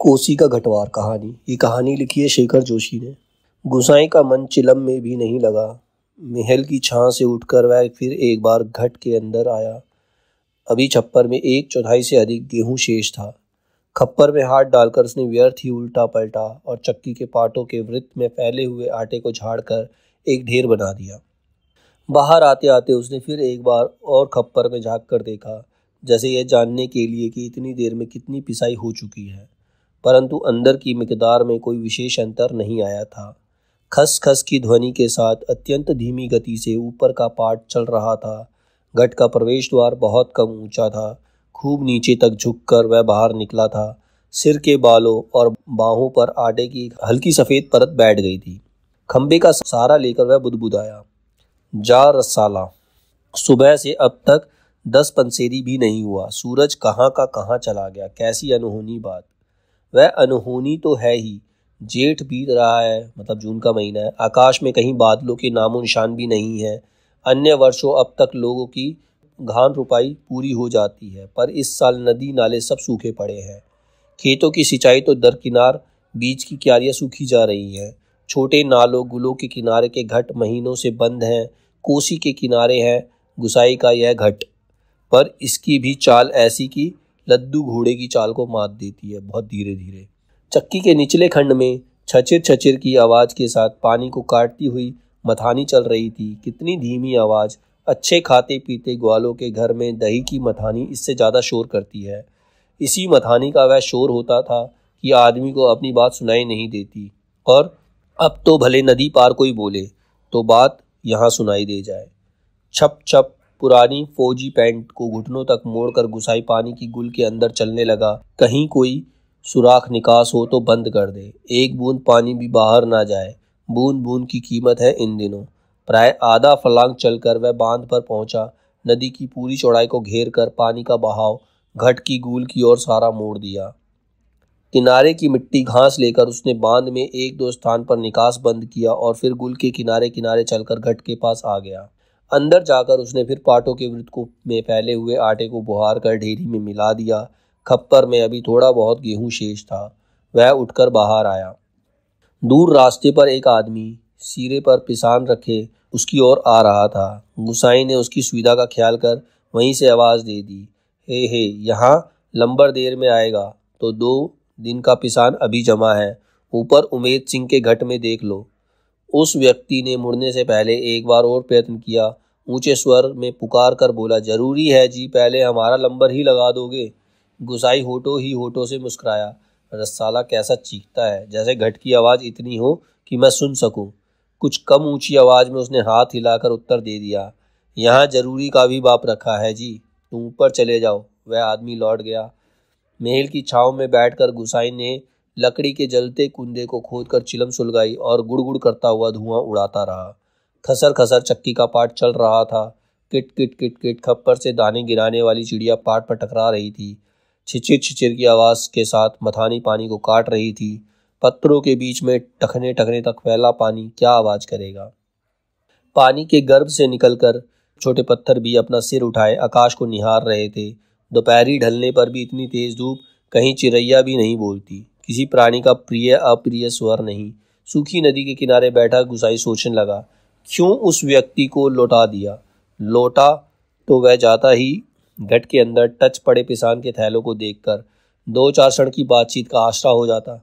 कोसी का घटवार कहानी। ये कहानी लिखी है शेखर जोशी ने। गुसाई का मन चिलम में भी नहीं लगा। महल की छां से उठकर वह फिर एक बार घट के अंदर आया। अभी छप्पर में 1/4 से अधिक गेहूं शेष था। खप्पर में हाथ डालकर उसने व्यर्थ ही उल्टा पलटा और चक्की के पाटों के वृत्त में फैले हुए आटे को झाड़कर एक ढेर बना दिया। बाहर आते आते उसने फिर एक बार और खप्पर में झांक कर देखा, जैसे यह जानने के लिए कि इतनी देर में कितनी पिसाई हो चुकी है, परंतु अंदर की मिकदार में कोई विशेष अंतर नहीं आया था। खस खस की ध्वनि के साथ अत्यंत धीमी गति से ऊपर का पाट चल रहा था। घट का प्रवेश द्वार बहुत कम ऊंचा था। खूब नीचे तक झुककर वह बाहर निकला था। सिर के बालों और बाहों पर आटे की हल्की सफेद परत बैठ गई थी। खंबे का सहारा लेकर वह बुदबुदाया, जा रसाला, सुबह से अब तक 10 पंसेरी भी नहीं हुआ। सूरज कहाँ का कहाँ चला गया। कैसी अनहोनी बात। वह अनहोनी तो है ही। जेठ बीत रहा है, मतलब जून का महीना है। आकाश में कहीं बादलों के नामो निशान भी नहीं है। अन्य वर्षों अब तक लोगों की धान रुपाई पूरी हो जाती है, पर इस साल नदी नाले सब सूखे पड़े हैं। खेतों की सिंचाई तो दरकिनार, बीज की क्यारियां सूखी जा रही हैं। छोटे नालों गुलों के किनारे के घट महीनों से बंद हैं। कोसी के किनारे है गुसाई का यह घट, पर इसकी भी चाल ऐसी कि लद्दू घोड़े की चाल को मात देती है, बहुत धीरे धीरे। चक्की के निचले खंड में छचिर छचिर की आवाज के साथ पानी को काटती हुई मथानी चल रही थी। कितनी धीमी आवाज। अच्छे खाते पीते ग्वालों के घर में दही की मथानी इससे ज्यादा शोर करती है। इसी मथानी का वह शोर होता था कि आदमी को अपनी बात सुनाई नहीं देती, और अब तो भले नदी पार कोई बोले तो बात यहाँ सुनाई दे जाए। छप छप पुरानी फौजी पैंट को घुटनों तक मोड़कर गुसाई पानी की गुल के अंदर चलने लगा। कहीं कोई सुराख निकास हो तो बंद कर दे, एक बूंद पानी भी बाहर ना जाए। बूंद बूंद की कीमत है इन दिनों। प्राय आधा फर्लांग चलकर वह बांध पर पहुंचा। नदी की पूरी चौड़ाई को घेर कर पानी का बहाव घट की गूल की ओर सारा मोड़ दिया। किनारे की मिट्टी घास लेकर उसने बांध में 1-2 स्थान पर निकास बंद किया और फिर गुल के किनारे किनारे चलकर घट के पास आ गया। अंदर जाकर उसने फिर पाटों के वृत्त में फैले हुए आटे को बुहार कर ढेरी में मिला दिया। खप्पर में अभी थोड़ा बहुत गेहूं शेष था। वह उठकर बाहर आया। दूर रास्ते पर एक आदमी सिरे पर पिसान रखे उसकी ओर आ रहा था। गुसाई ने उसकी सुविधा का ख्याल कर वहीं से आवाज दे दी, हे यहाँ लंबर देर में आएगा तो 2 दिन का पिसान अभी जमा है, ऊपर उमेद सिंह के घट में देख लो। उस व्यक्ति ने मुड़ने से पहले एक बार और प्रयत्न किया। ऊंचे स्वर में पुकार कर बोला, जरूरी है जी, पहले हमारा लंबर ही लगा दोगे। गुसाई होठों से मुस्कुराया। रसाला कैसा चीखता है, जैसे घट की आवाज इतनी हो कि मैं सुन सकूं। कुछ कम ऊंची आवाज में उसने हाथ हिलाकर उत्तर दे दिया, यहाँ जरूरी का भी बाप रखा है जी, तुम ऊपर चले जाओ। वह आदमी लौट गया। महल की छांव में बैठकर गुसाई ने लकड़ी के जलते कुंदे को खोदकर चिलम सुलगाई और गुड़गुड़ करता हुआ धुआं उड़ाता रहा। खसर खसर चक्की का पाट चल रहा था। किट किट किट किट खप्पर से दाने गिराने वाली चिड़िया पाट पर टकरा रही थी। छिचिर छिचिर की आवाज के साथ मथानी पानी को काट रही थी। पत्थरों के बीच में टखने टखने तक फैला पानी क्या आवाज करेगा। पानी के गर्भ से निकलकर छोटे पत्थर भी अपना सिर उठाए आकाश को निहार रहे थे। दोपहरी ढलने पर भी इतनी तेज धूप, कहीं चिड़ैया भी नहीं बोलती। किसी प्राणी का प्रिय अप्रिय स्वर नहीं। सूखी नदी के किनारे बैठा गुसाई सोचने लगा, क्यों उस व्यक्ति को लौटा दिया। लौटा तो वह जाता ही घट के अंदर टच पड़े पिसान के थैलों को देखकर 2-4 क्षण की बातचीत का आसरा हो जाता।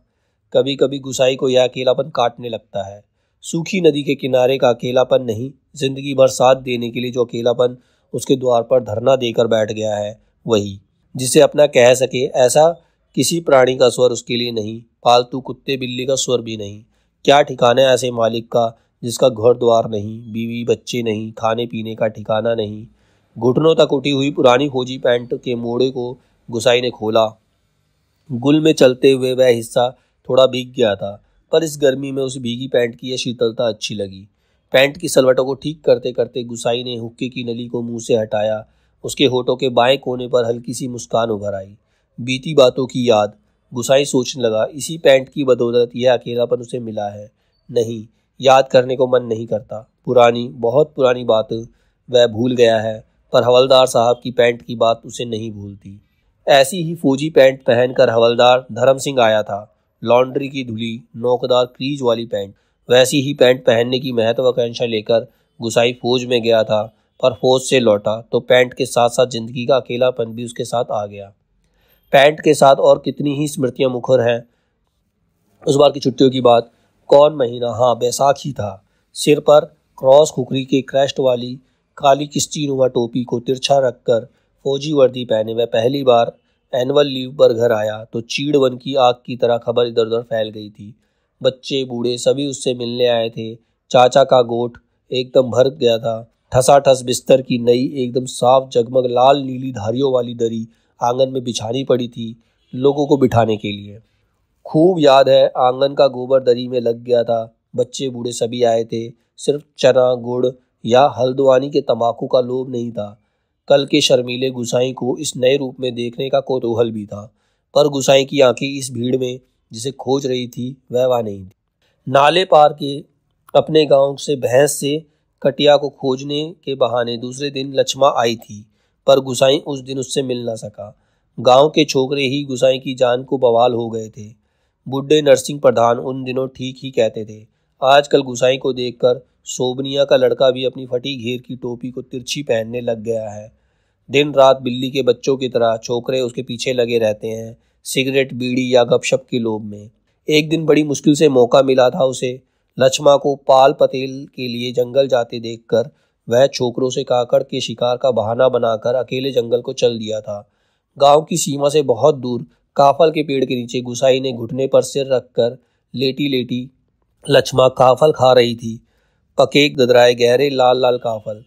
कभी कभी गुसाई को यह अकेलापन काटने लगता है। सूखी नदी के किनारे का अकेलापन नहीं, जिंदगी भर साथ देने के लिए जो अकेलापन उसके द्वार पर धरना देकर बैठ गया है, वही, जिसे अपना कह सके ऐसा किसी प्राणी का स्वर उसके लिए नहीं। पालतू कुत्ते बिल्ली का स्वर भी नहीं। क्या ठिकाना है ऐसे मालिक का जिसका घर द्वार नहीं, बीवी बच्चे नहीं, खाने पीने का ठिकाना नहीं। घुटनों तक उठी हुई पुरानी फौजी पैंट के मोड़े को गुसाई ने खोला। गुल में चलते हुए वह हिस्सा थोड़ा भीग गया था, पर इस गर्मी में उस भीगी पैंट की यह शीतलता अच्छी लगी। पैंट की सलवटों को ठीक करते करते गुसाई ने हुक्के की नली को मुंह से हटाया। उसके होठों के बाएं कोने पर हल्की सी मुस्कान उभर आई। बीती बातों की याद। गुसाई सोचने लगा, इसी पैंट की बदौलत यह अकेलापन उसे मिला है। नहीं, याद करने को मन नहीं करता। पुरानी, बहुत पुरानी बात वह भूल गया है, पर हवलदार साहब की पैंट की बात उसे नहीं भूलती। ऐसी ही फौजी पैंट पहनकर हवलदार धर्म सिंह आया था। लॉन्ड्री की धुली नोकदार क्रीज वाली पैंट। वैसी ही पैंट पहनने की महत्वाकांक्षा लेकर गुसाई फौज में गया था, पर फौज से लौटा तो पैंट के साथ साथ जिंदगी का अकेलापन भी उसके साथ आ गया। पैंट के साथ और कितनी ही स्मृतियां मुखर हैं। उस बार की छुट्टियों की बात, कौन महीना, हाँ बैसाखी था। सिर पर क्रॉस खुखरी के क्रेस्ट वाली काली किस्तीनुमा टोपी को तिरछा रखकर फौजी वर्दी पहने वह पहली बार एनुअल लीव पर घर आया तो चीड़ की आग की तरह खबर इधर उधर फैल गई थी। बच्चे बूढ़े सभी उससे मिलने आए थे। चाचा का गोठ एकदम भर गया था। ठसाठस बिस्तर की नई एकदम साफ जगमग लाल नीली धारियों वाली दरी आंगन में बिछानी पड़ी थी लोगों को बिठाने के लिए। खूब याद है, आंगन का गोबर दरी में लग गया था। बच्चे बूढ़े सभी आए थे। सिर्फ चना गुड़ या हल्द्वानी के तंबाकू का लोभ नहीं था। कल के शर्मीले गुसाई को इस नए रूप में देखने का कौतूहल भी था, पर गुसाई की आंखें इस भीड़ में जिसे खोज रही थी वह नहीं थी। नाले पार के अपने गांव से भैंस से कटिया को खोजने के बहाने दूसरे दिन लक्ष्मा आई थी, पर गुसाई उस दिन उससे मिल ना सका। गांव के छोकरे ही गुसाई की जान को बवाल हो गए थे। बुड्ढे नरसिंह प्रधान उन दिनों ठीक ही कहते थे। आजकल गुसाई को देखकर सोबनिया का लड़का भी अपनी फटी घेर की टोपी को तिरछी पहनने लग गया है। दिन रात बिल्ली के बच्चों की तरह छोकरे उसके पीछे लगे रहते हैं, सिगरेट बीड़ी या गपशप के लोभ में। एक दिन बड़ी मुश्किल से मौका मिला था उसे। लक्ष्मा को पाल पतेल के लिए जंगल जाते देखकर वह छोकरों से काकड़ के शिकार का बहाना बनाकर अकेले जंगल को चल दिया था। गांव की सीमा से बहुत दूर काफल के पेड़ के नीचे गुसाई ने घुटने पर सिर रखकर लेटी लेटी लक्ष्मा काफल खा रही थी। पके गदराए गहरे लाल लाल काफल।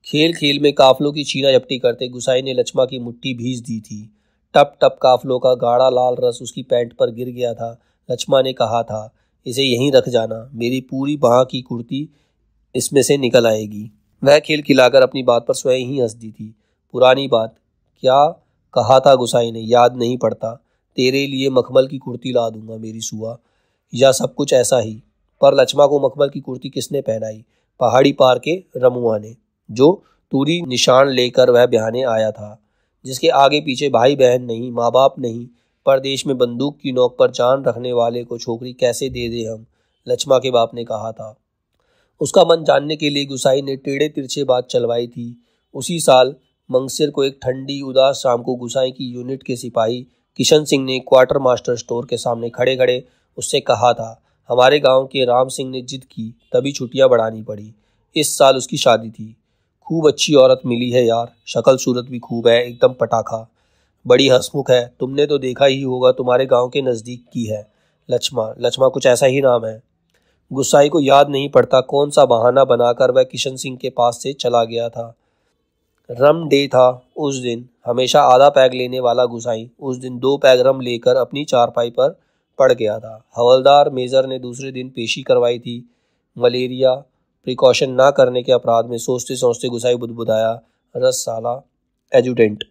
खेल खेल में काफलों की छीना झपटी करते गुसाई ने लक्ष्मा की मुट्ठी भींच दी थी। टप टप काफलों का गाढ़ा लाल रस उसकी पैंट पर गिर गया था। लक्ष्मा ने कहा था, इसे यहीं रख जाना, मेरी पूरी बाह की कुर्ती इसमें से निकल आएगी। वह खेल खिलाकर अपनी बात पर स्वयं ही हंस दी थी। पुरानी बात, क्या कहा था गुसाई ने, याद नहीं पड़ता। तेरे लिए मखमल की कुर्ती ला दूंगा मेरी सुआ, या सब कुछ ऐसा ही। पर लक्ष्मा को मखमल की कुर्ती किसने पहनाई? पहाड़ी पार के रमुआ ने, जो तूरी निशान लेकर वह ब्याहने आया था, जिसके आगे पीछे भाई बहन नहीं, माँ बाप नहीं। परदेश में बंदूक की नोक पर जान रखने वाले को छोकरी कैसे दे दे हम, लक्ष्मा के बाप ने कहा था। उसका मन जानने के लिए गुसाई ने टेढ़े तिरछे बात चलवाई थी। उसी साल मंगसिर को एक ठंडी उदास शाम को गुसाई की यूनिट के सिपाही किशन सिंह ने क्वार्टर मास्टर स्टोर के सामने खड़े खड़े उससे कहा था, हमारे गांव के राम सिंह ने जिद की तभी छुट्टियां बढ़ानी पड़ी। इस साल उसकी शादी थी। खूब अच्छी औरत मिली है यार, शक्ल सूरत भी खूब है, एकदम पटाखा, बड़ी हंसमुख है। तुमने तो देखा ही होगा, तुम्हारे गांव के नज़दीक की है। लक्ष्मा कुछ ऐसा ही नाम है। गुस्साई को याद नहीं पड़ता कौन सा बहाना बनाकर वह किशन सिंह के पास से चला गया था। रम डे था उस दिन। हमेशा आधा पैग लेने वाला गुसाई उस दिन 2 पैग रम लेकर अपनी चारपाई पर पड़ गया था। हवलदार मेजर ने दूसरे दिन पेशी करवाई थी। मलेरिया प्रिकॉशन ना करने के अपराध में सोचते सोचते गुसाई बुदबुदाया, रस साला एजुटेंट।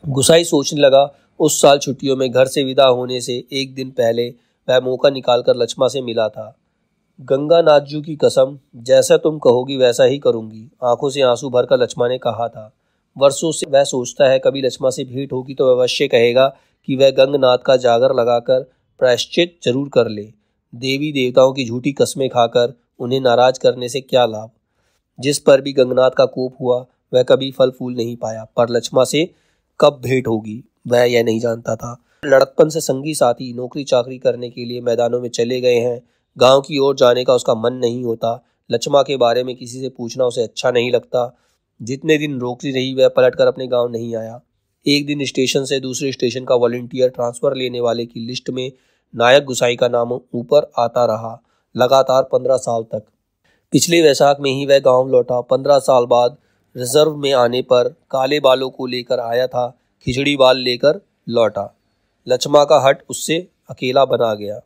गुसाई सोचने लगा, उस साल छुट्टियों में घर से विदा होने से एक दिन पहले वह मौका निकालकर लक्ष्मा से मिला था। गंगा नाथजू की कसम, जैसा तुम कहोगी वैसा ही करूंगी, आंखों से आंसू भरकर लक्ष्मा ने कहा था। वर्षों से वह सोचता है कभी लक्ष्मा से भेंट होगी तो अवश्य कहेगा कि वह गंगनाथ का जागर लगाकर प्रायश्चित जरूर कर ले। देवी देवताओं की झूठी कस्में खाकर उन्हें नाराज करने से क्या लाभ। जिस पर भी गंगनाथ का कोप हुआ वह कभी फल फूल नहीं पाया, पर लक्ष्मा से कब भेंट होगी वह यह नहीं जानता था। लड़कपन से संगी साथी नौकरी चाकरी करने के लिए मैदानों में चले गए हैं। गांव की ओर जाने का उसका मन नहीं होता। लक्ष्मा के बारे में किसी से पूछना उसे अच्छा नहीं लगता। जितने दिन रोकती रही वह पलटकर अपने गांव नहीं आया। एक दिन स्टेशन से दूसरे स्टेशन का वॉलंटियर ट्रांसफर लेने वाले की लिस्ट में नायक गुसाई का नाम ऊपर आता रहा, लगातार 15 साल तक। पिछले वैशाख में ही वह गांव लौटा। 15 साल बाद रिजर्व में आने पर काले बालों को लेकर आया था, खिचड़ी बाल लेकर लौटा। लक्ष्मा का हट उससे अकेला बना गया।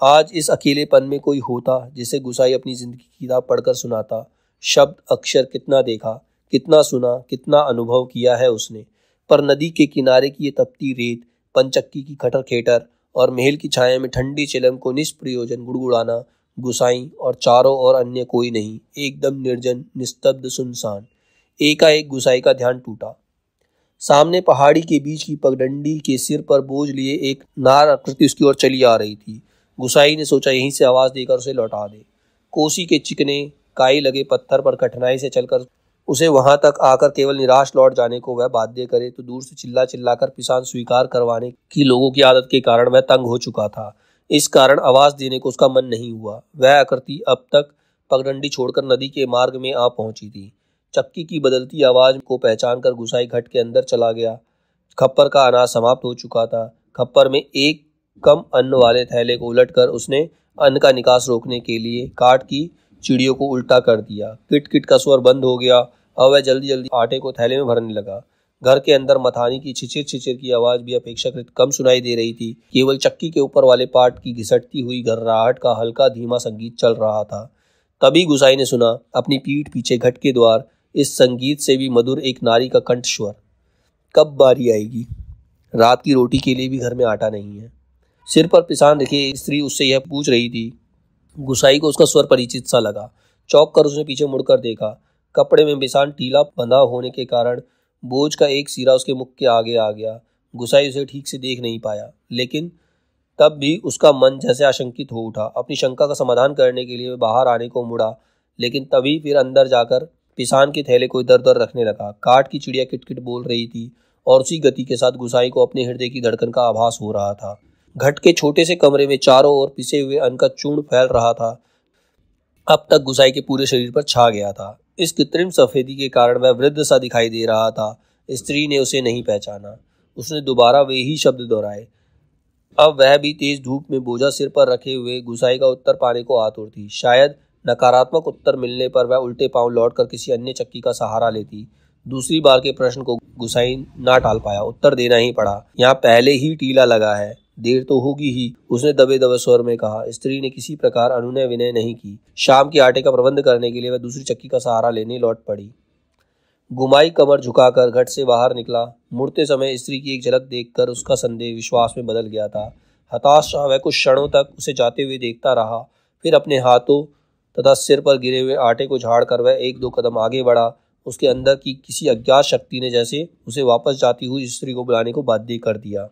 आज इस अकेलेपन में कोई होता जिसे गुसाई अपनी जिंदगी की किताब पढ़कर सुनाता। शब्द अक्षर कितना देखा, कितना सुना, कितना अनुभव किया है उसने, पर नदी के किनारे की ये तपती रेत, पंचक्की की खटर खेटर और महल की छाया में ठंडी चिलम को निष्प्रयोजन गुड़गुड़ाना गुसाई और चारों ओर अन्य कोई नहीं, एकदम निर्जन निस्तब्ध सुनसान। एकाएक गुसाई का ध्यान टूटा। सामने पहाड़ी के बीच की पगडंडी के सिर पर बोझ लिए एक नार आकृति उसकी ओर चली आ रही थी। गुसाई ने सोचा यहीं से आवाज देकर उसे लौटा दे। कोसी के चिकने काई लगे पत्थर पर कठिनाई से चलकर उसे वहां तक आकर केवल निराश लौट जाने को वह बाध्य करे तो दूर से चिल्ला चिल्लाकर पिसान स्वीकार करवाने की लोगों की आदत के कारण वह तंग हो चुका था। इस कारण आवाज देने को उसका मन नहीं हुआ। वह आकृति अब तक पगडंडी छोड़कर नदी के मार्ग में आ पहुंची थी। चक्की की बदलती आवाज को पहचान कर गुसाई घट के अंदर चला गया। खप्पर का अनाज समाप्त हो चुका था। खप्पर में एक कम अन्न वाले थैले को उलटकर उसने अन्न का निकास रोकने के लिए काठ की चिड़ियों को उल्टा कर दिया। किट किट का स्वर बंद हो गया और वह जल्दी जल्दी आटे को थैले में भरने लगा। घर के अंदर मथानी की छिचिर छिचिर की आवाज भी अपेक्षाकृत कम सुनाई दे रही थी। केवल चक्की के ऊपर वाले पाट की घिसटती हुई घर्राहट का हल्का धीमा संगीत चल रहा था। तभी गुसाई ने सुना अपनी पीठ पीछे घट के द्वार इस संगीत से भी मधुर एक नारी का कंठ स्वर। कब बारी आएगी? रात की रोटी के लिए भी घर में आटा नहीं है। सिर पर पिसान रखे स्त्री उससे यह पूछ रही थी। गुसाई को उसका स्वर परिचित सा लगा। चौंक कर उसने पीछे मुड़कर देखा। कपड़े में पिसान ढीला बंधा होने के कारण बोझ का एक सिरा उसके मुख के आगे आ गया। गुसाई उसे ठीक से देख नहीं पाया, लेकिन तब भी उसका मन जैसे आशंकित हो उठा। अपनी शंका का समाधान करने के लिए वह बाहर आने को मुड़ा, लेकिन तभी फिर अंदर जाकर पिसान के थैले को इधर उधर रखने लगा। काठ की चिड़िया किटकिट बोल रही थी और उसी गति के साथ गुसाई को अपने हृदय की धड़कन का आभास हो रहा था। घट के छोटे से कमरे में चारों ओर पिसे हुए अन्न का चूर्ण फैल रहा था। अब तक गुसाई के पूरे शरीर पर छा गया था। इस कृत्रिम सफेदी के कारण वह वृद्ध सा दिखाई दे रहा था। स्त्री ने उसे नहीं पहचाना। उसने दोबारा वे ही शब्द दोहराए। अब वह भी तेज धूप में बोझा सिर पर रखे हुए गुसाई का उत्तर पाने को आतुर थी। शायद नकारात्मक उत्तर मिलने पर वह उल्टे पांव लौटकर किसी अन्य चक्की का सहारा लेती। दूसरी बार के प्रश्न को गुसाई ना टाल पाया। उत्तर देना ही पड़ा। यहाँ पहले ही टीला लगा है, देर तो होगी ही, उसने दबे दबे स्वर में कहा। स्त्री ने किसी प्रकार अनुनय विनय नहीं की। शाम के आटे का प्रबंध करने के लिए वह दूसरी चक्की का सहारा लेने लौट पड़ी। गुमाई कमर झुकाकर घट से बाहर निकला। मुड़ते समय स्त्री की एक झलक देखकर उसका संदेह विश्वास में बदल गया था। हताश वह कुछ क्षणों तक उसे जाते हुए देखता रहा। फिर अपने हाथों तथा सिर पर गिरे हुए आटे को झाड़कर वह एक दो कदम आगे बढ़ा। उसके अंदर की किसी अज्ञात शक्ति ने जैसे उसे वापस जाती हुई स्त्री को बुलाने को बाध्य कर दिया।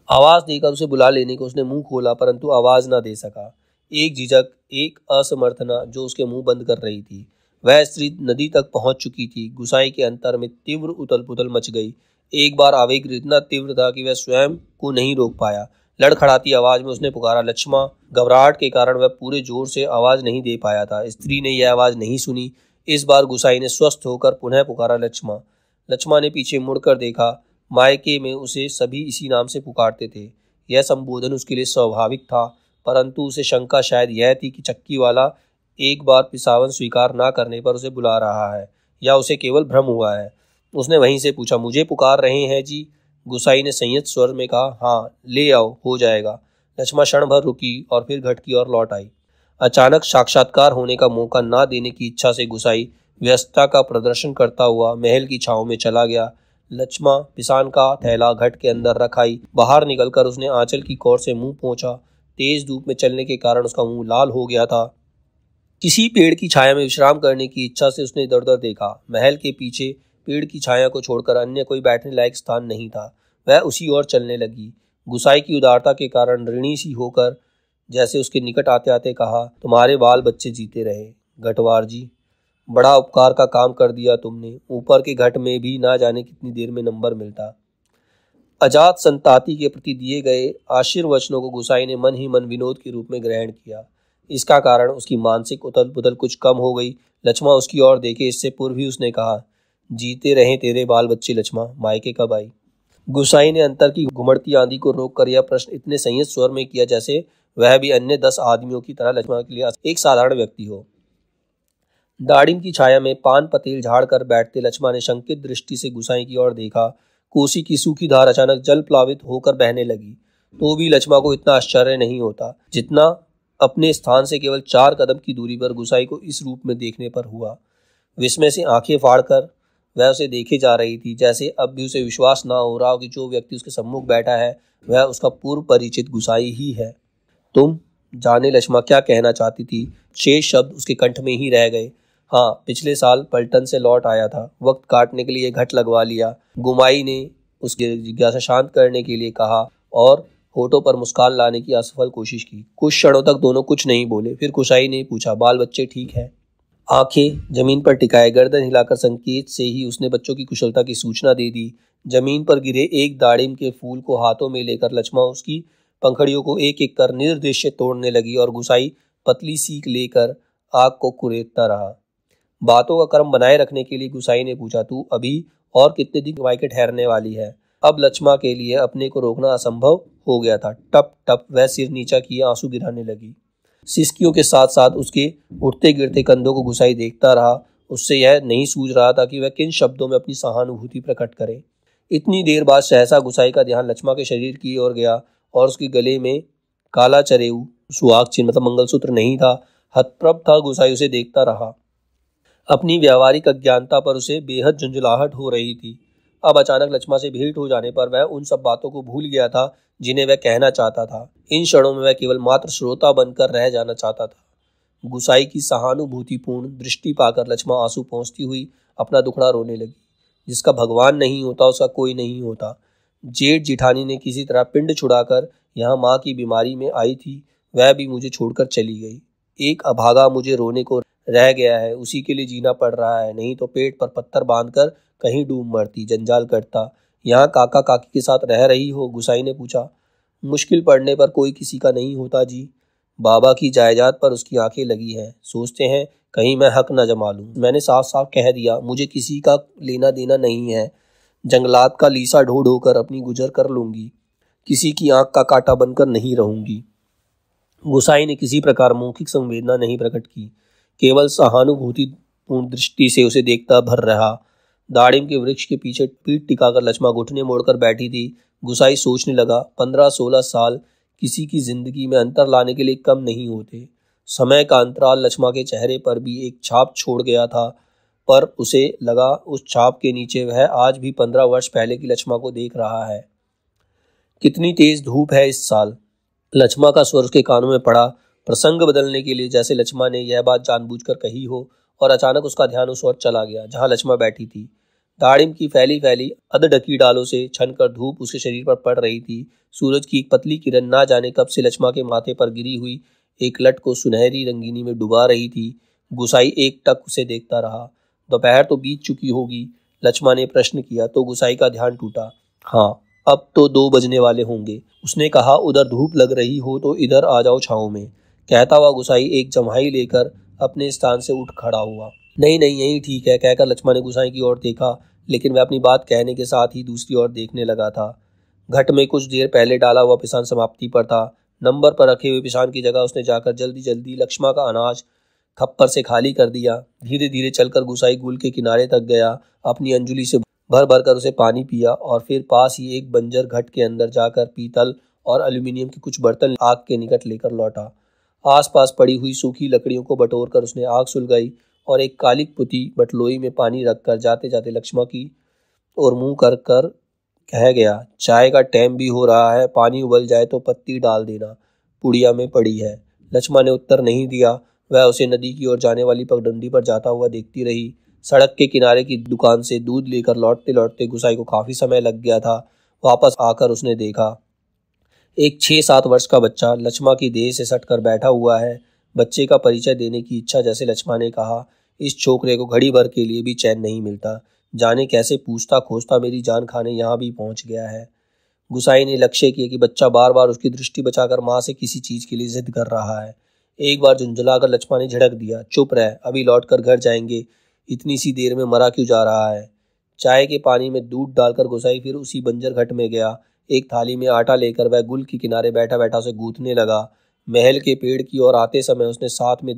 आवाज देकर उसे बुला लेने को उसने मुंह खोला, परंतु आवाज न दे सका। एक झिझक, एक असमर्थना जो उसके मुंह बंद कर रही थी। वह स्त्री नदी तक पहुंच चुकी थी। गुसाई के अंतर में तीव्र उथल पुथल मच गई। एक बार आवेग इतना तीव्र था कि वह स्वयं को नहीं रोक पाया। लड़खड़ाती आवाज में उसने पुकारा, लक्ष्मा। घबराहट के कारण वह पूरे जोर से आवाज नहीं दे पाया था। स्त्री ने यह आवाज नहीं सुनी। इस बार गुसाई ने स्वस्थ होकर पुनः पुकारा, लक्ष्मा। लक्ष्मा ने पीछे मुड़कर देखा। मायके में उसे सभी इसी नाम से पुकारते थे। यह संबोधन उसके लिए स्वाभाविक था, परंतु उसे शंका शायद यह थी कि चक्की वाला एक बार पिसावन स्वीकार ना करने पर उसे बुला रहा है या उसे केवल भ्रम हुआ है। उसने वहीं से पूछा, मुझे पुकार रहे हैं जी? गुसाई ने संयत स्वर में कहा, हाँ, ले आओ, हो जाएगा। लक्ष्मा क्षण भर रुकी और फिर घट की ओर लौट आई। अचानक साक्षात्कार होने का मौका ना देने की इच्छा से गुसाई व्यस्तता का प्रदर्शन करता हुआ महल की छांव में चला गया। लक्ष्मा पिसान का थैला घट के अंदर रखाई। बाहर निकलकर उसने आंचल की कोर से मुंह पोंछा। तेज धूप में चलने के कारण उसका मुंह लाल हो गया था। किसी पेड़ की छाया में विश्राम करने की इच्छा से उसने इधर उधर देखा। महल के पीछे पेड़ की छाया को छोड़कर अन्य कोई बैठने लायक स्थान नहीं था। वह उसी ओर चलने लगी। गुसाई की उदारता के कारण ऋणी सी होकर जैसे उसके निकट आते आते कहा, तुम्हारे बाल बच्चे जीते रहे घटवार जी। बड़ा उपकार का काम कर दिया तुमने। ऊपर के घट में भी ना जाने कितनी देर में नंबर मिलता। अजात संताति के प्रति दिए गए आशीर्वचनों को गुसाई ने मन ही मन विनोद के रूप में ग्रहण किया। इसका कारण उसकी मानसिक उथल पुथल कुछ कम हो गई। लक्ष्मा उसकी ओर देखे। इससे पूर्व ही उसने कहा, जीते रहे तेरे बाल बच्चे लक्ष्मा, मायके कब आई? गुसाई ने अंतर की घुमड़ती आंधी को रोककर यह प्रश्न इतने संयत स्वर में किया जैसे वह भी अन्य 10 आदमियों की तरह लक्ष्मा के लिए एक साधारण व्यक्ति हो। दाड़िम की छाया में पान पतेल झाड़कर बैठते लक्ष्मा ने शंकित दृष्टि से गुसाई की ओर देखा। कोसी की सूखी धार अचानक जल प्लावित होकर बहने लगी। तो भी लक्ष्मा को इतना आश्चर्य नहीं होता जितना अपने स्थान से केवल 4 कदम की दूरी पर गुसाई को इस रूप में देखने पर हुआ। विस्मय से आंखें फाड़कर वह उसे देखे जा रही थी, जैसे अब भी उसे विश्वास ना हो रहा हो कि जो व्यक्ति उसके सम्मुख बैठा है वह उसका पूर्व परिचित गुसाई ही है। तुम जाने लक्ष्मा क्या कहना चाहती थी। शेष शब्द उसके कंठ में ही रह गए। हाँ, पिछले साल पलटन से लौट आया था। वक्त काटने के लिए घट लगवा लिया। गुमाई ने उसकी जिज्ञासा शांत करने के लिए कहा और होठों पर मुस्कान लाने की असफल कोशिश की। कुछ क्षणों तक दोनों कुछ नहीं बोले। फिर कुशाई ने पूछा, बाल बच्चे ठीक है? आंखें जमीन पर टिकाए गर्दन हिलाकर संकेत से ही उसने बच्चों की कुशलता की सूचना दे दी। जमीन पर गिरे एक दाड़िम के फूल को हाथों में लेकर लक्ष्मा उसकी पंखड़ियों को एक एक कर निर्देश तोड़ने लगी और गुसाई पतली सीख लेकर आग को कुरेदता रहा। बातों का क्रम बनाए रखने के लिए गुसाई ने पूछा, तू अभी और कितने दिन मायके ठहरने वाली है? अब लक्ष्मा के लिए अपने को रोकना असंभव हो गया था। टप टप वह सिर नीचा किए आंसू गिराने लगी। सिसकियों के साथ साथ उसके उठते गिरते कंधों को गुसाई देखता रहा। उससे यह नहीं सूझ रहा था कि वह किन शब्दों में अपनी सहानुभूति प्रकट करे। इतनी देर बाद सहसा गुसाई का ध्यान लक्ष्मा के शरीर की ओर गया और उसके गले में काला चरेऊ सुहाग चिन्ह मतलब मंगलसूत्र नहीं था। हतप्रभ था गुसाई उसे देखता रहा। अपनी व्यावहारिक अज्ञानता पर उसे बेहद झुंझलाहट हो रही थी। अब अचानक लक्ष्मा से भेंट हो जाने पर वह उन सब बातों को भूल गया था जिन्हें वह कहना चाहता था। इन क्षणों में वह केवल मात्र श्रोता बनकर रह जाना चाहता था। गुसाई की सहानुभूतिपूर्ण दृष्टि पाकर लक्ष्मा आंसू पोंछती हुई अपना दुखड़ा रोने लगी। जिसका भगवान नहीं होता उसका कोई नहीं होता। जेठ जिठानी ने किसी तरह पिंड छुड़ाकर यहाँ माँ की बीमारी में आई थी, वह भी मुझे छोड़कर चली गई। एक अभागा मुझे रोने को रह गया है, उसी के लिए जीना पड़ रहा है, नहीं तो पेट पर पत्थर बांधकर कहीं डूब मरती, जंजाल करता। यहाँ काका काकी के साथ रह रही हो? गुसाई ने पूछा। मुश्किल पड़ने पर कोई किसी का नहीं होता जी। बाबा की जायदाद पर उसकी आंखें लगी हैं, सोचते हैं कहीं मैं हक न जमा लूं। मैंने साफ साफ कह दिया, मुझे किसी का लेना देना नहीं है। जंगलात का लीसा ढो ढो कर अपनी गुजर कर लूंगी, किसी की आंख का कांटा बनकर नहीं रहूंगी। गुसाई ने किसी प्रकार मौखिक संवेदना नहीं प्रकट की, केवल सहानुभूतिपूर्ण दृष्टि से उसे देखता भर रहा। दाड़िम के वृक्ष के पीछे पीठ टिकाकर लक्ष्मा घुटने मोड़कर बैठी थी। गुसाई सोचने लगा, 15-16 साल किसी की जिंदगी में अंतर लाने के लिए कम नहीं होते। समय का अंतराल लक्ष्मा के चेहरे पर भी एक छाप छोड़ गया था, पर उसे लगा उस छाप के नीचे वह आज भी 15 वर्ष पहले की लक्ष्मा को देख रहा है। कितनी तेज धूप है इस साल। लक्ष्मा का स्वर उसके कानों में पड़ा, प्रसंग बदलने के लिए, जैसे लक्ष्मा ने यह बात जानबूझकर कही हो। और अचानक उसका ध्यान उस ओर चला गया जहां लक्ष्मा बैठी थी। दाड़िम की फैली फैली अधढकी डालों से छनकर धूप उसके शरीर पर पड़ रही थी। सूरज की एक पतली किरण ना जाने कब से लक्ष्मा के माथे पर गिरी हुई एक लट को सुनहरी रंगीनी में डुबा रही थी। गुसाई एक टक उसे देखता रहा। दोपहर तो बीत चुकी होगी, लक्ष्मा ने प्रश्न किया तो गुसाई का ध्यान टूटा। हाँ, अब तो 2 बजने वाले होंगे। उसने कहा, उधर धूप लग रही हो तो इधर आ जाओ छांव में। कहता हुआ गुसाई एक जम्हाई लेकर अपने स्थान से उठ खड़ा हुआ। नहीं नहीं, यही ठीक है, कहकर लक्ष्मा ने गुसाई की ओर देखा, लेकिन वह अपनी बात कहने के साथ ही दूसरी ओर देखने लगा था। घट में कुछ देर पहले डाला हुआ पिसान समाप्ति पर था। नंबर पर रखे हुए पिसान की जगह उसने जाकर जल्दी जल्दी लक्ष्मा का अनाज खप्पर से खाली कर दिया। धीरे धीरे चलकर गुसाई गुल के किनारे तक गया, अपनी अंजुली से भर भर कर उसे पानी पिया और फिर पास ही एक बंजर घट के अंदर जाकर पीतल और एल्यूमिनियम के कुछ बर्तन आग के निकट लेकर लौटा। आसपास पड़ी हुई सूखी लकड़ियों को बटोरकर उसने आग सुलगाई और एक कालिक पुती बटलोई में पानी रखकर जाते जाते लक्ष्मा की और मुंह कर कर कह गया, चाय का टाइम भी हो रहा है, पानी उबल जाए तो पत्ती डाल देना, पुड़िया में पड़ी है। लक्ष्मा ने उत्तर नहीं दिया। वह उसे नदी की ओर जाने वाली पगडंडी पर जाता हुआ देखती रही। सड़क के किनारे की दुकान से दूध लेकर लौटते लौटते गुसाई को काफी समय लग गया था। वापस आकर उसने देखा एक 6-7 वर्ष का बच्चा लक्ष्मा की देह से सटकर बैठा हुआ है। बच्चे का परिचय देने की इच्छा जैसे लक्ष्मा ने कहा, इस छोकरे को घड़ी भर के लिए भी चैन नहीं मिलता, जाने कैसे पूछता खोजता मेरी जान खाने यहाँ भी पहुँच गया है। गुसाई ने लक्ष्य किया कि बच्चा बार बार उसकी दृष्टि बचाकर माँ से किसी चीज के लिए जिद कर रहा है। एक बार झुंझलाकर लक्ष्मा ने झिड़क दिया, चुप रह, अभी लौट कर घर जाएंगे, इतनी सी देर में मरा क्यों जा रहा है। चाय के पानी में दूध डालकर गुसाई फिर उसी बंजर घट में गया। एक थाली में आटा लेकर वह गुल के किनारे बैठा बैठा उसे गूंथने लगा। महल के पेड़ की ओर आते समय उसने साथ में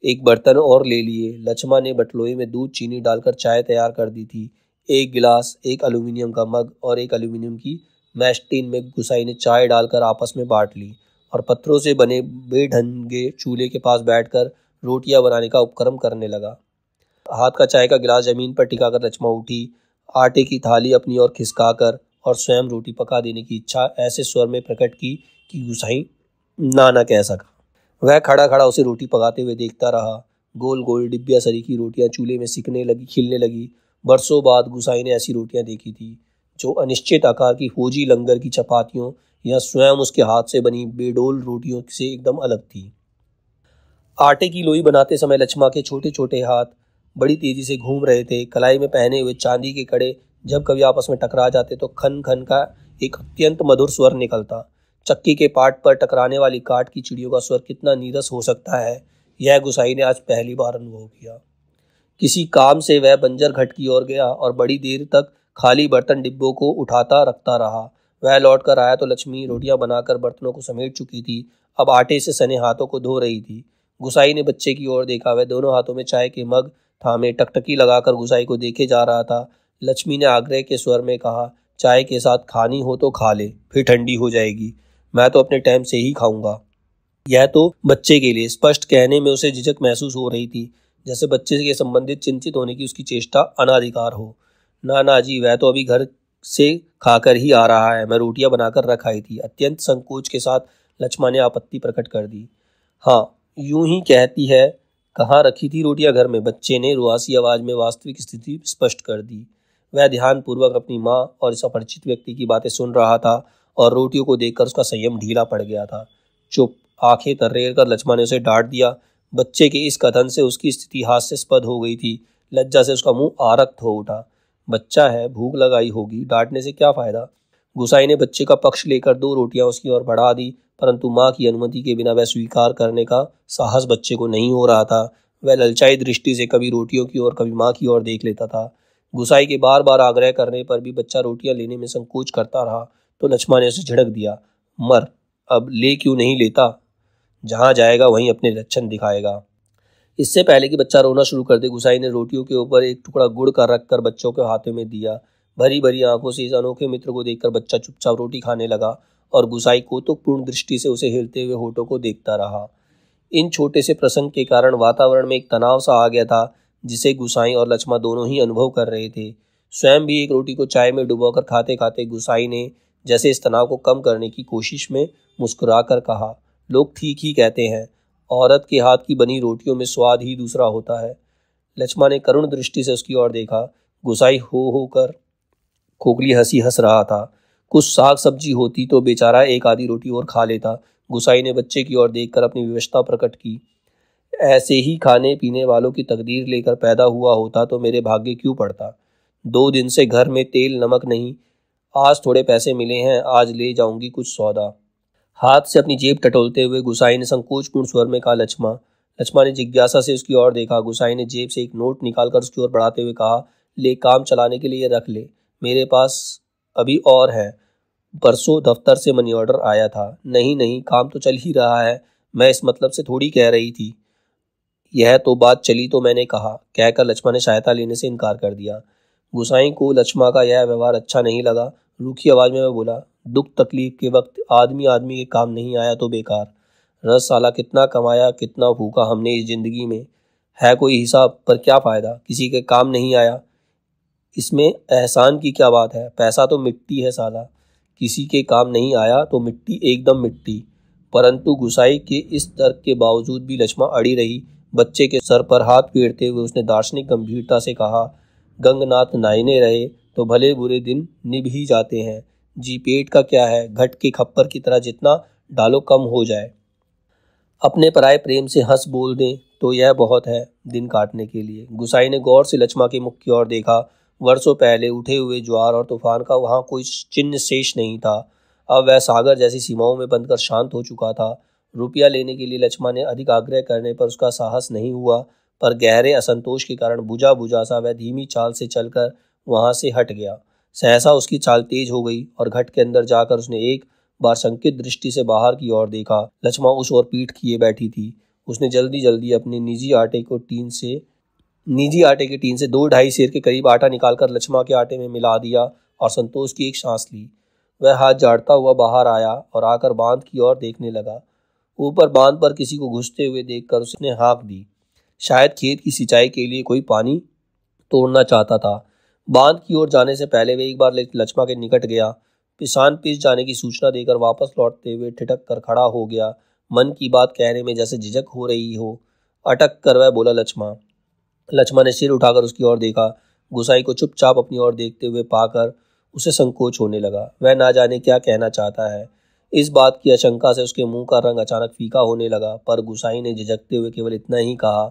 1 बर्तन और ले लिए। लक्ष्मा ने बटलोई में दूध चीनी डालकर चाय तैयार कर दी थी। 1 गिलास, 1 एल्यूमिनियम का मग और 1 एल्यूमिनियम की मैश टिन में गुसाई ने चाय डालकर आपस में बांट ली और पत्थरों से बने बेढंगे चूल्हे के पास बैठकर रोटियां बनाने का उपक्रम करने लगा। हाथ का चाय का गिलास जमीन पर टिकाकर लक्ष्मा उठी, आटे की थाली अपनी ओर खिसकाकर और स्वयं रोटी पका देने की इच्छा ऐसे स्वर में प्रकट की कि गुसाई ना कह सका। वह खड़ा खड़ा उसे रोटी पकाते हुए देखता रहा। गोल गोल डिब्बिया सरी की रोटियां चूल्हे में सिकने लगी, खिलने लगी। बरसों बाद गुसाई ने ऐसी रोटियां देखी थी जो अनिश्चित आकार की फौजी लंगर की चपातियों या स्वयं उसके हाथ से बनी बेडोल रोटियों से एकदम अलग थी। आटे की लोई बनाते समय लक्ष्मा के छोटे छोटे हाथ बड़ी तेजी से घूम रहे थे। कलाई में पहने हुए चांदी के कड़े जब कभी आपस में टकरा जाते तो खन खन का एक अत्यंत मधुर स्वर निकलता। चक्की के पाट पर टकराने वाली काठ की चिड़ियों का स्वर कितना नीरस हो सकता है, यह गुसाई ने आज पहली बार अनुभव किया। किसी काम से वह बंजर घट की ओर गया और बड़ी देर तक खाली बर्तन डिब्बों को उठाता रखता रहा। वह लौट कर आया तो लक्ष्मी रोटियां बनाकर बर्तनों को समेट चुकी थी, अब आटे से सने हाथों को धो रही थी। गुसाई ने बच्चे की ओर देखा, वह दोनों हाथों में चाय के मग थामे टकटकी लगाकर गुसाई को देखे जा रहा था। लक्ष्मी ने आग्रह के स्वर में कहा, चाय के साथ खानी हो तो खा ले, फिर ठंडी हो जाएगी। मैं तो अपने टाइम से ही खाऊंगा। यह तो बच्चे के लिए स्पष्ट कहने में उसे झिझक महसूस हो रही थी, जैसे बच्चे के संबंधित चिंतित होने की उसकी चेष्टा अनाधिकार हो। ना ना जी, वह तो अभी घर से खाकर ही आ रहा है, मैं रोटियां बनाकर रख आई थी। अत्यंत संकोच के साथ लक्ष्मा ने आपत्ति प्रकट कर दी। हाँ, यूं ही कहती है, कहाँ रखी थी रोटियां घर में? बच्चे ने रुआसी आवाज में वास्तविक स्थिति स्पष्ट कर दी। वह ध्यानपूर्वक अपनी माँ और इस अपरिचित व्यक्ति की बातें सुन रहा था और रोटियों को देखकर उसका संयम ढीला पड़ गया था। चुप! आंखें तर्रेर कर लक्ष्मा ने उसे डांट दिया। बच्चे के इस कथन से उसकी स्थिति हास्यास्पद हो गई थी। लज्जा से उसका मुंह आरक्त हो उठा। बच्चा है, भूख लगाई होगी, डांटने से क्या फायदा? गुसाई ने बच्चे का पक्ष लेकर 2 रोटियां उसकी ओर बढ़ा दी, परंतु माँ की अनुमति के बिना वह स्वीकार करने का साहस बच्चे को नहीं हो रहा था। वह ललचाई दृष्टि से कभी रोटियों की ओर कभी माँ की ओर देख लेता था। गुसाई के बार बार आग्रह करने पर भी बच्चा रोटियां लेने में संकोच करता रहा तो लक्ष्मा ने उसे झिड़क दिया, मर, अब ले क्यों नहीं लेता? जहां जाएगा वहीं अपने लक्षण दिखाएगा। इससे पहले कि बच्चा रोना शुरू कर दे, गुसाई ने रोटियों के ऊपर एक टुकड़ा गुड़ का रखकर बच्चों के हाथों में दिया। भरी भरी आंखों से इस अनोखे मित्र को देखकर बच्चा चुपचाप रोटी खाने लगा और गुसाई कौतुकपूर्ण दृष्टि से उसे हिलते हुए होठों को देखता रहा। इन छोटे से प्रसंग के कारण वातावरण में एक तनाव सा आ गया था, जिसे गुसाई और लक्ष्मा दोनों ही अनुभव कर रहे थे। स्वयं भी एक रोटी को चाय में डुबोकर खाते खाते गुसाई ने जैसे इस तनाव को कम करने की कोशिश में मुस्कुराकर कहा, लोग ठीक ही कहते हैं, औरत के हाथ की बनी रोटियों में स्वाद ही दूसरा होता है। लक्ष्मा ने करुण दृष्टि से उसकी ओर देखा। गुसाई हो कर खोखली हंसी हंस रहा था। कुछ साग सब्जी होती तो बेचारा एक आधी रोटी और खा लेता। गुसाई ने बच्चे की ओर देखकर अपनी विवशता प्रकट की। ऐसे ही खाने पीने वालों की तकदीर लेकर पैदा हुआ होता तो मेरे भाग्य क्यों पड़ता? 2 दिन से घर में तेल नमक नहीं, आज थोड़े पैसे मिले हैं, आज ले जाऊंगी कुछ सौदा। हाथ से अपनी जेब टटोलते हुए गुसाई ने संकोचपूर्ण स्वर में कहा, लक्ष्मा। लक्ष्मा ने जिज्ञासा से उसकी ओर देखा। गुसाई ने जेब से एक नोट निकालकर उसकी ओर बढ़ाते हुए कहा, ले, काम चलाने के लिए रख ले, मेरे पास अभी और है, परसों दफ्तर से मनी ऑर्डर आया था। नहीं नहीं, काम तो चल ही रहा है, मैं इस मतलब से थोड़ी कह रही थी, यह तो बात चली तो मैंने कहा, कहकर लक्ष्मा ने सहायता लेने से इनकार कर दिया। गुसाई को लक्ष्मा का यह व्यवहार अच्छा नहीं लगा। रूखी आवाज में वह बोला, दुख तकलीफ के वक्त आदमी आदमी के काम नहीं आया तो बेकार। रस साला कितना कमाया कितना फूका हमने इस जिंदगी में, है कोई हिसाब? पर क्या फायदा, किसी के काम नहीं आया, इसमें एहसान की क्या बात है? पैसा तो मिट्टी है साला, किसी के काम नहीं आया तो मिट्टी एकदम मिट्टी। परंतु गुसाई के इस तर्क के बावजूद भी लक्ष्मा अड़ी रही। बच्चे के सर पर हाथ फेरते हुए उसने दार्शनिक गंभीरता से कहा, गंगनाथ नायने रहे तो भले बुरे दिन निभ ही जाते हैं जी, पेट का क्या है, घट के खप्पर की तरह जितना डालो कम हो जाए। अपने पराये प्रेम से हंस बोल दें तो यह बहुत है दिन काटने के लिए। गुसाई ने गौर से लक्ष्मा के मुख की ओर देखा। वर्षों पहले उठे हुए ज्वार और तूफान का वहां कोई चिन्ह शेष नहीं था। अब वह सागर जैसी सीमाओं में बंधकर शांत हो चुका था। रुपया लेने के लिए लक्ष्मा ने अधिक आग्रह करने पर उसका साहस नहीं हुआ, पर गहरे असंतोष के कारण बुझा बुझा सा वह धीमी चाल से चलकर वहां से हट गया। सहसा उसकी चाल तेज हो गई और घट के अंदर जाकर उसने एक बार शंकित दृष्टि से बाहर की ओर देखा। लक्ष्मा उस ओर पीठ किए बैठी थी। उसने जल्दी जल्दी अपने निजी आटे के टीन से 2-2.5 सेर के करीब आटा निकालकर लक्ष्मा के आटे में मिला दिया और संतोष की एक सांस ली। वह हाथ झाड़ता हुआ बाहर आया और आकर बांध की ओर देखने लगा। ऊपर बांध पर किसी को घुसते हुए देखकर उसने हाँक दी। शायद खेत की सिंचाई के लिए कोई पानी तोड़ना चाहता था। बांध की ओर जाने से पहले वे एक बार लक्ष्मा के निकट गया। पिसान पिस जाने की सूचना देकर वापस लौटते हुए ठिठक कर खड़ा हो गया। मन की बात कहने में जैसे झिझक हो रही हो। अटक कर वह बोला, लक्ष्मा। लक्ष्मा ने सिर उठाकर उसकी ओर देखा। गुसाई को चुपचाप अपनी ओर देखते हुए पाकर उसे संकोच होने लगा। वह ना जाने क्या कहना चाहता है। इस बात की आशंका से उसके मुंह का रंग अचानक फीका होने लगा। पर गुसाई ने झिझकते हुए केवल इतना ही कहा,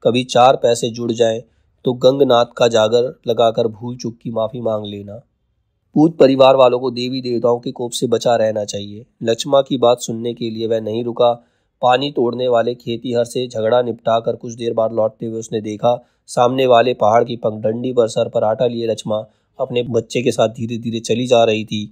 कभी 4 पैसे जुड़ जाएं तो गंगनाथ का जागर लगाकर भूल चूक की माफी मांग लेना। पूत परिवार वालों को देवी देवताओं के कोप से बचा रहना चाहिए। लक्ष्मा की बात सुनने के लिए वह नहीं रुका। पानी तोड़ने वाले खेतीहर से झगड़ा निपटाकर कुछ देर बाद लौटते हुए उसने देखा, सामने वाले पहाड़ की पगडंडी पर सर पर आटा लिए लक्ष्मा अपने बच्चे के साथ धीरे धीरे चली जा रही थी।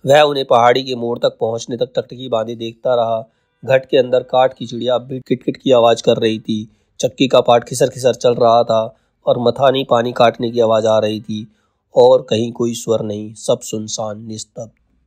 वह उन्हें पहाड़ी के मोड़ तक पहुंचने तक टकटकी बांधे देखता रहा। घट के अंदर काठ की चिड़िया अब भी किटकिट की आवाज कर रही थी। चक्की का पाट खिसर खिसर चल रहा था और मथानी पानी काटने की आवाज आ रही थी। और कहीं कोई स्वर नहीं, सब सुनसान निस्तब्ध।